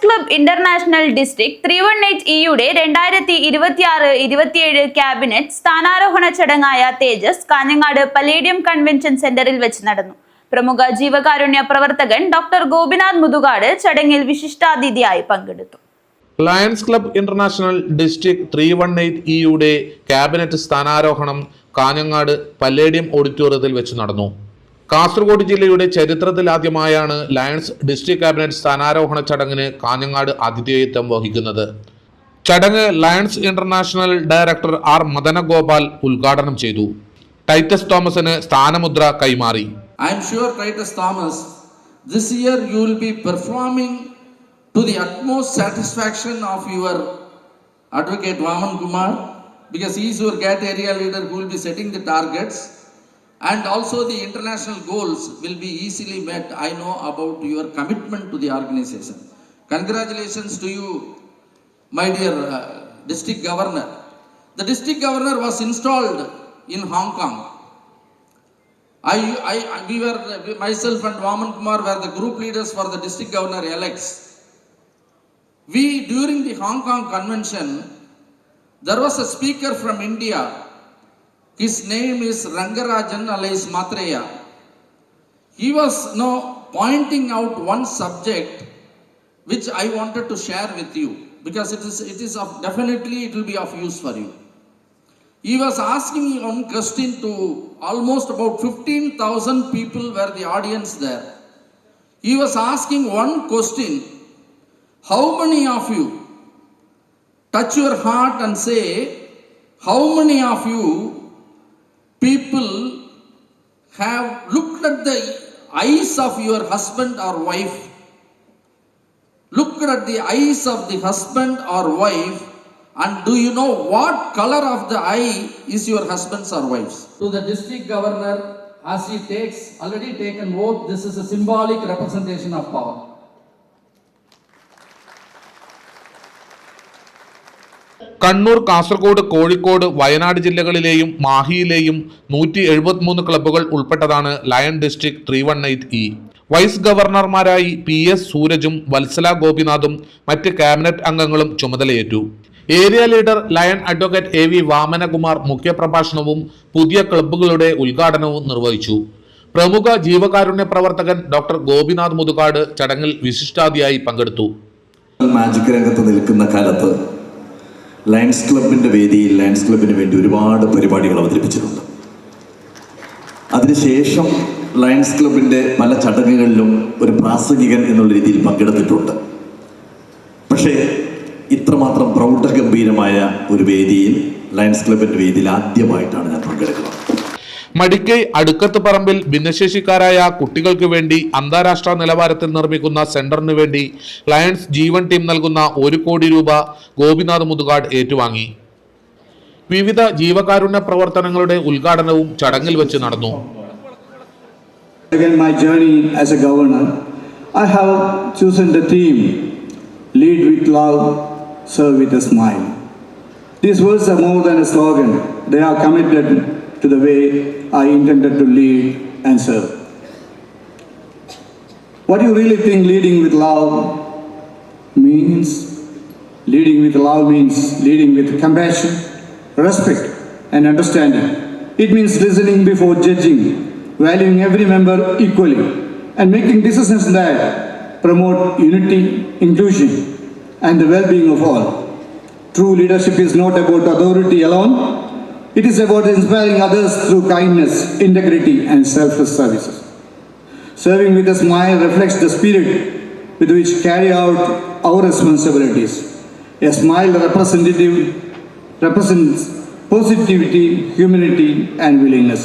Club international district 318E-യുടെ 2026-27 cabinet സ്ഥാനാരോഹണ ചടങ്ങായ തേജസ് Kanhangad palladium convention സെന്ററിൽ വെച്ച് നടന്നു. പ്രമുഖ ജീവകാരുണ്യ പ്രവർത്തകൻ ഡോക്ടർ ഗോപിനാഥ് മുതുകാട് ചടങ്ങിൽ വിശിഷ്ടാതിഥിയായി പങ്കെടുത്തു. ലയൺസ് ക്ലബ് ഇന്റർനാഷണൽ ഡിസ്ട്രിക്ട് 318E-യുടെ ക്യാബിനറ്റ് സ്ഥാനാരോഹണം കാഞ്ഞങ്ങാട് പലേഡിയം ഓഡിറ്റോറിയത്തിൽ വെച്ച് നടന്നു. കാസർഗോഡ് ജില്ലയുടെ ചരിത്രത്തിലാദ്യമായാണ് ലയൺസ് ഡിസ്ട്രിക്ട് ക്യാബിനറ്റ് സ്ഥാനാരോഹണ ചടങ്ങിന് കാഞ്ഞങ്ങാട് ആതിഥേയത്വം വഹിക്കുന്നത്. ചടങ്ങ് Lions international director R Madanagopal ഉദ്ഘാടനം ചെയ്തു. ടൈറ്റസ് തോമസിന് സ്ഥാനമുദ്ര കൈമാറി. I am sure, Titus Thomas, this year you will be performing to the utmost satisfaction of your advocate Vaman Kumar, because he is your GATT area leader who will be setting the targets, and also the international goals will be easily met. I know about your commitment to the organization. Congratulations to you, my dear district governor. The district governor was installed in Hong Kong. Myself and Vaman Kumar were the group leaders for the district governor elects. During the Hong Kong convention, there was a speaker from India. His name is Rangarajan alias Matreya. He was pointing out one subject which I wanted to share with you, because definitely it will be of use for you. He was asking one question to almost about 15,000 people were the audience there. He was asking one question: how many of you touch your heart and say, how many of you people have looked at the eyes of your husband or wife? Looked at the eyes of the husband or wife, and do you know what color of the eye is your husband's or wife's? To the district governor, as he already taken oath, this is a symbolic representation of power. Kannur, Kasaragod, Kozhikode, Wayanad ജില്ലകളിലെയും മാഹിയിലെയും 173 ക്ലബ്ബുകൾ ഉൾപ്പെട്ടതാണ് Lion district 318E. Vice ഗവർണർമാരായി PS സൂരജും വത്സല ഗോപിനാഥും മറ്റ് cabinet അംഗങ്ങളും ചുമതലയേറ്റു. Area leader Lion advocate AV Vamanakumar മുഖ്യപ്രഭാഷണവും പുതിയ ക്ലബ്ബുകളുടെ ഉദ്ഘാടനവും നിർവഹിച്ചു. പ്രമുഖ ജീവകാരുണ്യ പ്രവർത്തകൻ ഡോക്ടർ ഗോപിനാഥ് മുതുകാട് ചടങ്ങിൽ വിശിഷ്ടാതിഥിയായി പങ്കെടുത്തു. മാജിക് രംഗത്ത് നിൽക്കുന്ന കാലത്ത് ലയൺസ് ക്ലബിൻ്റെ വേദിയിൽ ലയൺസ് ക്ലബിന് വേണ്ടി ഒരുപാട് പരിപാടികൾ അവതരിപ്പിച്ചിട്ടുണ്ട്. അതിനുശേഷം ലയൺസ് ക്ലബിൻ്റെ പല ചടങ്ങുകളിലും ഒരു പ്രാസംഗികൻ എന്നുള്ള രീതിയിൽ പങ്കെടുത്തിട്ടുണ്ട്. പക്ഷേ ഇത്രമാത്രം പ്രൗഢഗംഭീരമായ ഒരു വേദിയിൽ ലയൺസ് ക്ലബിൻ്റെ വേദിയിൽ ആദ്യമായിട്ടാണ് ഞാൻ പങ്കെടുക്കുന്നത്. മടിക്കൈ അടുക്കത്ത് പറമ്പിൽ ഭിന്നശേഷിക്കാരായ കുട്ടികൾക്ക് വേണ്ടി അന്താരാഷ്ട്ര നിലവാരത്തിൽ നിർമ്മിക്കുന്ന സെന്ററിന് വേണ്ടി ലയൺസ് ജീവൻ ടീം നൽകുന്ന 1 കോടി രൂപ ഗോപിനാഥ് മുതുകാട് ഏറ്റുവാങ്ങി. വിവിധ ജീവകാരുണ്യ പ്രവർത്തനങ്ങളുടെ ഉദ്ഘാടനവും ചടങ്ങിൽ വെച്ച് നടന്നു. My journey as a governor, I have chosen the theme: lead with love, serve with a smile. These words are more than a slogan. They are committed to the way I intended to lead and serve. What do you really think leading with love means? Leading with love means leading with compassion, respect and understanding. It means listening before judging, valuing every member equally, and making decisions that promote unity, inclusion and the well-being of all. True leadership is not about authority alone. It is about inspiring others through kindness, integrity and selfless services. Serving with a smile reflects the spirit with which we carry out our responsibilities. A smile represents positivity, humanity and willingness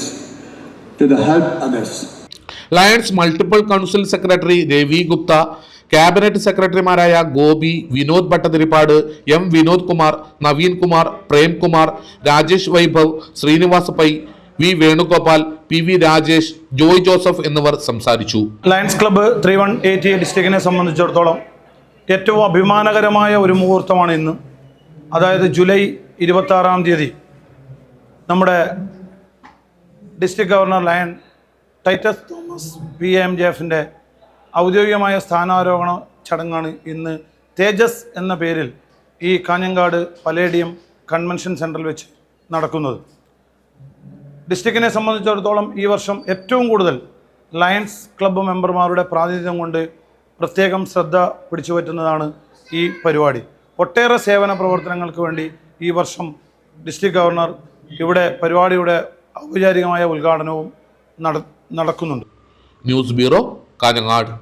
to help others. Lions multiple council secretary Ravi Gupta, cabinet സെക്രട്ടറിമാരായ Gopi, Vinod Bhattathiripad, M Vinod Kumar, Naveen Kumar, Premkumar, Rajesh Vaibhav, Srinivas Pai, V Venugopal, PV Rajesh, Joy Joseph എന്നിവർ സംസാരിച്ചു. Lions club 318 ഡിസ്ട്രിക്റ്റിനെ സംബന്ധിച്ചിടത്തോളം ഏറ്റവും അഭിമാനകരമായ ഒരു മുഹൂർത്തമാണ് ഇന്ന്. അതായത് July 26-ാം തീയതി നമ്മുടെ district governor Lion Titus Thomas PMJFൻ്റെ ഔദ്യോഗികമായ സ്ഥാനാരോഹണ ചടങ്ങാണ് ഇന്ന് തേജസ് എന്ന പേരിൽ ഈ കാഞ്ഞങ്ങാട് പലേഡിയം കൺവെൻഷൻ സെൻറ്ററിൽ വെച്ച് നടക്കുന്നത്. ഡിസ്ട്രിക്റ്റിനെ സംബന്ധിച്ചിടത്തോളം ഈ വർഷം ഏറ്റവും കൂടുതൽ ലയൺസ് ക്ലബ്ബ് മെമ്പർമാരുടെ പ്രാതിനിധ്യം കൊണ്ട് പ്രത്യേകം ശ്രദ്ധ പിടിച്ചു പറ്റുന്നതാണ് ഈ പരിപാടി. ഒട്ടേറെ സേവന പ്രവർത്തനങ്ങൾക്ക് വേണ്ടി ഈ വർഷം ഡിസ്ട്രിക്ട് ഗവർണർ ഇവിടെ പരിപാടിയുടെ ഔപചാരികമായ ഉദ്ഘാടനവും നടക്കുന്നുണ്ട്. News bureau, Kanhangad.